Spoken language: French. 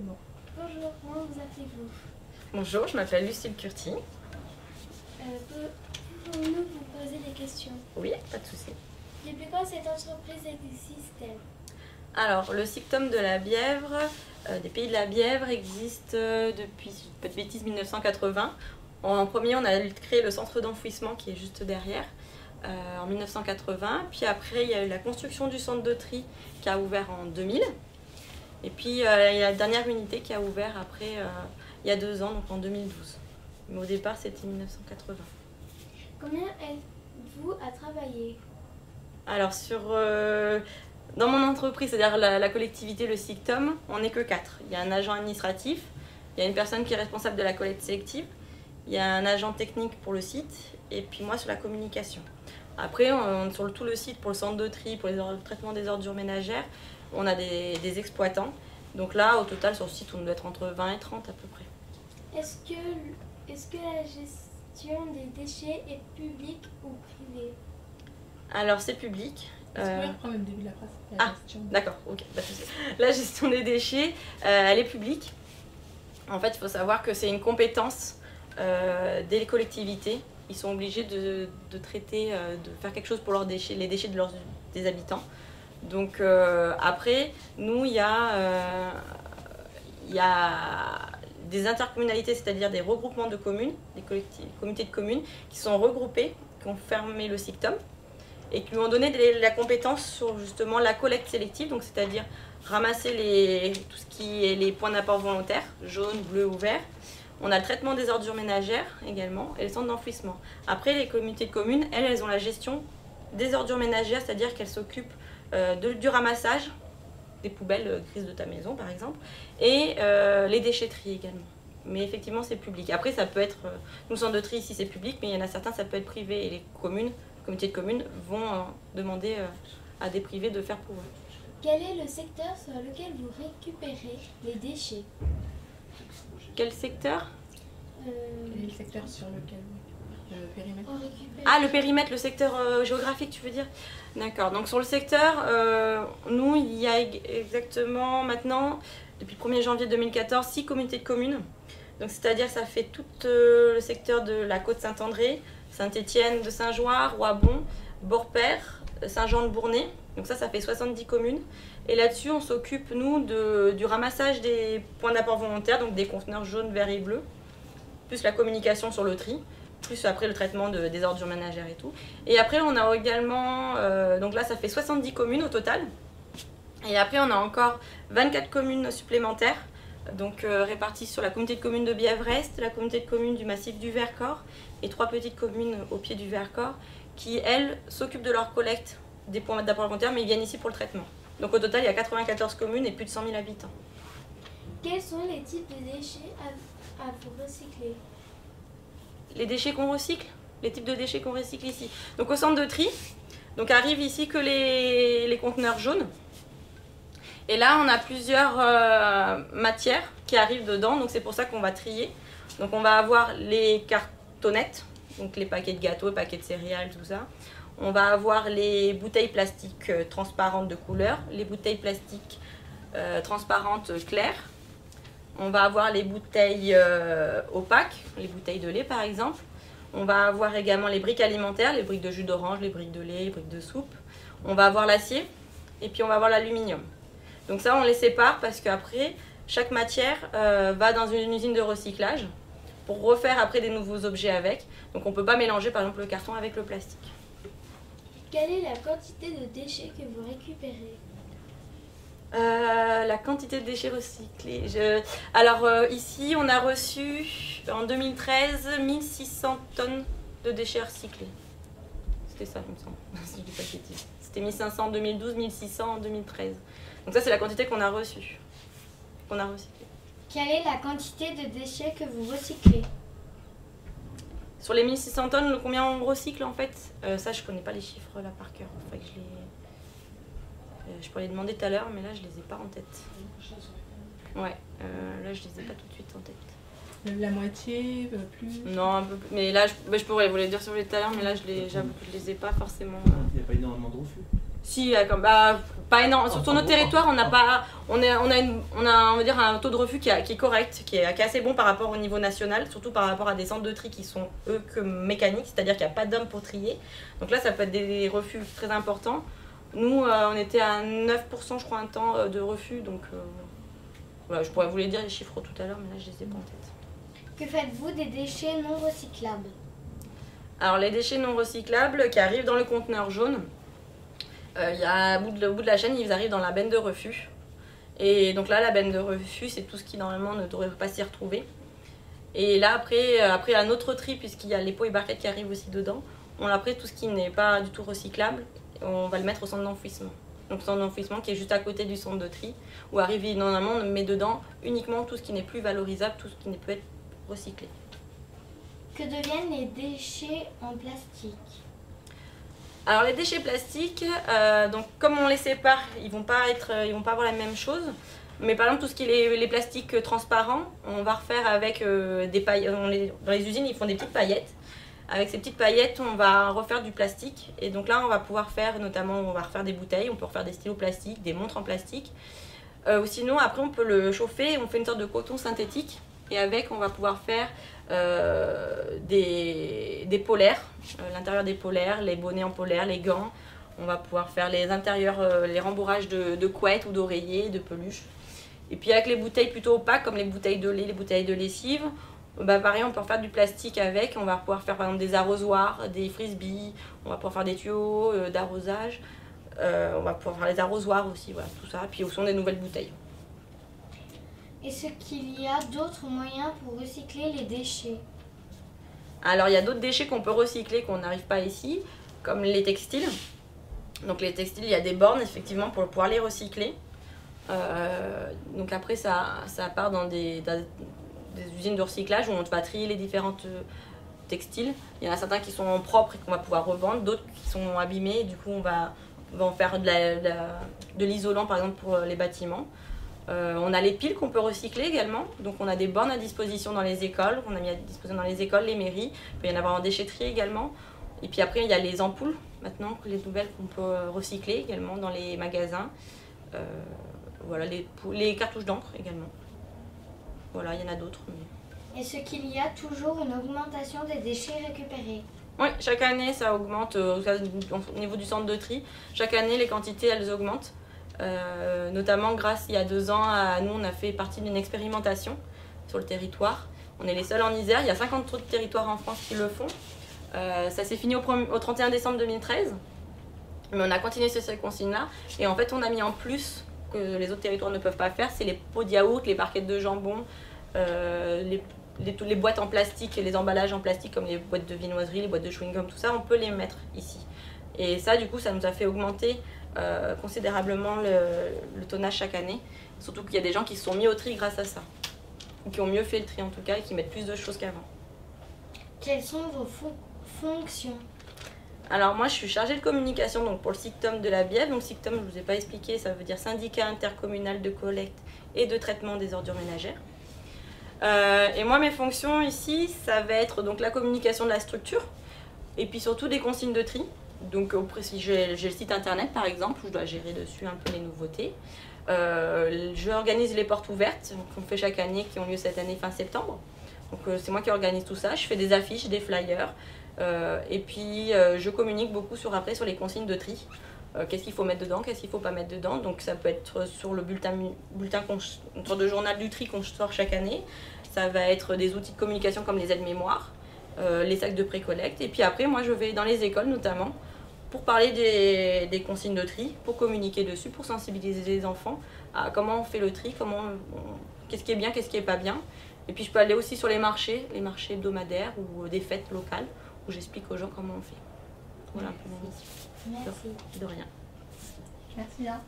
c'est bon. Bonjour, comment vous appelez-vous? Bonjour, je m'appelle Lucille Curti. Pouvons-nous vous poser des questions? Oui, pas de souci. Depuis quand cette entreprise existe-t-elle? Alors, le Sictom de la Bièvre, des Pays de la Bièvre, existe depuis, si je dis pas de bêtises, 1980. En premier, on a créé le centre d'enfouissement qui est juste derrière, en 1980. Puis après, il y a eu la construction du centre de tri qui a ouvert en 2000. Et puis, il y a la dernière unité qui a ouvert après, il y a 2 ans, donc en 2012. Mais au départ, c'était 1980. Combien êtes-vous à travailler? Alors, dans mon entreprise, c'est-à-dire la collectivité, le Sictom, on n'est que 4. Il y a un agent administratif, il y a une personne qui est responsable de la collecte sélective, il y a un agent technique pour le site, et puis moi sur la communication. Après, sur tout le site, pour le centre de tri, pour le traitement des ordures ménagères, on a des exploitants. Donc là, au total, sur le site, on doit être entre 20 et 30 à peu près. Est-ce que la gestion des déchets est publique ou privée? Alors, c'est public. Est-ce que vous reprendre le début de la phrase? D'accord, ok. La gestion des déchets, elle est publique. En fait, il faut savoir que c'est une compétence des collectivités. Ils sont obligés de traiter, de faire quelque chose pour leurs déchets, les déchets des habitants. Donc après, nous, il y a des intercommunalités, c'est-à-dire des regroupements de communes, des comités de communes qui sont regroupés, qui ont fermé le Sictom et qui lui ont donné la compétence sur justement la collecte sélective, donc c'est-à-dire ramasser tout ce qui est les points d'apport volontaires, jaune, bleu ou vert. On a le traitement des ordures ménagères également et le centre d'enfouissement. Après, les comités de communes, elles ont la gestion des ordures ménagères, c'est-à-dire qu'elles s'occupent du ramassage des poubelles grises de ta maison par exemple et les déchetteries également. Mais effectivement, c'est public. Après, ça peut être, nous, le centre de tri ici, c'est public, mais il y en a certains, ça peut être privé et les communes, les comités de communes vont demander à des privés de faire pour eux. Quel est le secteur sur lequel vous récupérez les déchets? Quel secteur? Quel est le secteur sur lequel le périmètre? Ah, le périmètre, le secteur géographique, tu veux dire? D'accord. Donc sur le secteur, nous, il y a exactement maintenant, depuis le 1er janvier 2014, 6 communautés de communes. Donc c'est-à-dire que ça fait tout le secteur de la Côte-Saint-André, Saint-Étienne de Saint-Joire, Roibon, Beaurepaire, Saint-Jean-de-Bournay. Donc ça fait 70 communes. Et là-dessus, on s'occupe, nous, du ramassage des points d'apport volontaires, donc des conteneurs jaunes, verts et bleus, plus la communication sur le tri, plus après le traitement des ordures ménagères et tout. Et après, on a également, donc là, ça fait 70 communes au total. Et après, on a encore 24 communes supplémentaires, donc réparties sur la communauté de communes de Bièvre-Est, la communauté de communes du massif du Vercors, et 3 petites communes au pied du Vercors, qui, elles, s'occupent de leur collecte des points d'apport volontaires, mais ils viennent ici pour le traitement. Donc au total, il y a 94 communes et plus de 100 000 habitants. Quels sont les types de déchets à vous recycler? Les déchets qu'on recycle, les types de déchets qu'on recycle ici. Donc au centre de tri, donc arrivent ici que les conteneurs jaunes. Et là, on a plusieurs matières qui arrivent dedans, donc c'est pour ça qu'on va trier. Donc on va avoir les cartonnettes, donc les paquets de gâteaux, les paquets de céréales, tout ça. On va avoir les bouteilles plastiques transparentes de couleur, les bouteilles plastiques transparentes claires. On va avoir les bouteilles opaques, les bouteilles de lait par exemple. On va avoir également les briques alimentaires, les briques de jus d'orange, les briques de lait, les briques de soupe. On va avoir l'acier et puis on va avoir l'aluminium. Donc ça, on les sépare parce qu'après, chaque matière va dans une usine de recyclage pour refaire après des nouveaux objets avec. Donc on ne peut pas mélanger par exemple le carton avec le plastique. Quelle est la quantité de déchets que vous récupérez? La quantité de déchets recyclés. Alors ici, on a reçu en 2013 1600 tonnes de déchets recyclés. C'était ça, il me semble, si je dis pas de bêtises. C'était 1500 en 2012, 1600 en 2013. Donc ça, c'est la quantité qu'on a reçue, qu'on a recyclée. Quelle est la quantité de déchets que vous recyclez? Sur les 1600 tonnes, combien on recycle en fait? Ça, je connais pas les chiffres là par cœur. Enfin, je pourrais les demander tout à l'heure, mais là, je les ai pas en tête. Ouais, là, je les ai pas tout de suite en tête. La moitié, plus? Non, un peu plus. Mais là, je pourrais vous les dire sur les tout à l'heure, mais là, j'avoue que je les ai pas forcément. Il n'y a pas énormément de refus. Si, pas énorme. Sur notre territoire, on va dire un taux de refus qui est correct, qui est assez bon par rapport au niveau national, surtout par rapport à des centres de tri qui sont eux que mécaniques, c'est-à-dire qu'il n'y a pas d'hommes pour trier. Donc là, ça peut être des refus très importants. Nous, on était à 9% je crois un temps de refus, donc voilà, je pourrais vous les dire les chiffres tout à l'heure, mais là je les ai pas en tête. Que faites-vous des déchets non recyclables? Alors les déchets non recyclables qui arrivent dans le conteneur jaune, au bout de la chaîne, ils arrivent dans la benne de refus. Et donc là, la benne de refus, c'est tout ce qui normalement ne devrait pas s'y retrouver. Et là, après un autre tri, puisqu'il y a les pots et barquettes qui arrivent aussi dedans, après tout ce qui n'est pas du tout recyclable, on va le mettre au centre d'enfouissement. Donc le centre d'enfouissement qui est juste à côté du centre de tri, où arrivé normalement, on met dedans uniquement tout ce qui n'est plus valorisable, tout ce qui ne peut être recyclé. Que deviennent les déchets en plastique? Alors les déchets plastiques, donc comme on les sépare, ils vont pas avoir la même chose. Mais par exemple tout ce qui est les plastiques transparents, on va refaire avec des paillettes. Dans les usines, ils font des petites paillettes. Avec ces petites paillettes, on va refaire du plastique. Et donc là, on va pouvoir faire, notamment, on va refaire des bouteilles, on peut refaire des stylos plastiques, des montres en plastique. Ou sinon, après, on peut le chauffer, on fait une sorte de coton synthétique. Et avec, on va pouvoir faire des polaires, l'intérieur des polaires, les bonnets en polaire, les gants. On va pouvoir faire les intérieurs, les rembourrages de couettes ou d'oreillers, de peluches. Et puis avec les bouteilles plutôt opaques, comme les bouteilles de lait, les bouteilles de lessive, pareil, on peut faire du plastique avec. On va pouvoir faire par exemple des arrosoirs, des frisbees, on va pouvoir faire des tuyaux d'arrosage. On va pouvoir faire les arrosoirs aussi, voilà, tout ça. Puis au son des nouvelles bouteilles. Est-ce qu'il y a d'autres moyens pour recycler les déchets? Alors il y a d'autres déchets qu'on peut recycler qu'on n'arrive pas ici, comme les textiles. Donc les textiles, il y a des bornes effectivement pour pouvoir les recycler. Donc après ça part dans des usines de recyclage où on va trier les différentes textiles. Il y en a certains qui sont propres et qu'on va pouvoir revendre, d'autres qui sont abîmés et du coup on va en faire de l'isolant par exemple pour les bâtiments. On a les piles qu'on peut recycler également, donc on a des bornes à disposition dans les écoles, on a mis à disposition dans les écoles, les mairies, il peut y en avoir en déchetterie également. Et puis après il y a les ampoules maintenant, les nouvelles qu'on peut recycler également dans les magasins. Voilà, les cartouches d'encre également. Voilà, il y en a d'autres. Mais... Est-ce qu'il y a toujours une augmentation des déchets récupérés? Oui, chaque année ça augmente au niveau du centre de tri. Chaque année les quantités elles augmentent. Notamment grâce, il y a 2 ans, à nous on a fait partie d'une expérimentation sur le territoire. On est les seuls en Isère, il y a 50 autres territoires en France qui le font. Ça s'est fini au 31 décembre 2013, mais on a continué sur cette consigne-là. Et en fait on a mis en plus, que les autres territoires ne peuvent pas faire, c'est les pots de yaourt, les barquettes de jambon, les boîtes en plastique et les emballages en plastique comme les boîtes de viennoiserie, les boîtes de chewing-gum, tout ça, on peut les mettre ici. Et ça du coup ça nous a fait augmenter considérablement le tonnage chaque année. Surtout qu'il y a des gens qui se sont mis au tri grâce à ça. Ou qui ont mieux fait le tri en tout cas et qui mettent plus de choses qu'avant. Quelles sont vos fonctions? Alors moi je suis chargée de communication donc pour le SICTOM de la Bièvre. Donc SICTOM, je ne vous ai pas expliqué, ça veut dire syndicat intercommunal de collecte et de traitement des ordures ménagères. Et moi mes fonctions ici, ça va être donc la communication de la structure et puis surtout des consignes de tri. Donc si j'ai le site internet par exemple où je dois gérer dessus un peu les nouveautés. J'organise les portes ouvertes qu'on fait chaque année, qui ont lieu cette année fin septembre. Donc c'est moi qui organise tout ça. Je fais des affiches, des flyers et puis je communique beaucoup sur les consignes de tri. Qu'est-ce qu'il faut mettre dedans, qu'est-ce qu'il ne faut pas mettre dedans. Donc ça peut être sur le bulletin une sorte de journal du tri qu'on sort chaque année. Ça va être des outils de communication comme les aides-mémoires, les sacs de pré-collecte. Et puis après moi je vais dans les écoles notamment pour parler des consignes de tri, pour communiquer dessus, pour sensibiliser les enfants à comment on fait le tri, qu'est-ce qui est bien, qu'est-ce qui n'est pas bien. Et puis je peux aller aussi sur les marchés hebdomadaires ou des fêtes locales, où j'explique aux gens comment on fait. Voilà un peu mon mission. Merci. De rien. Merci bien.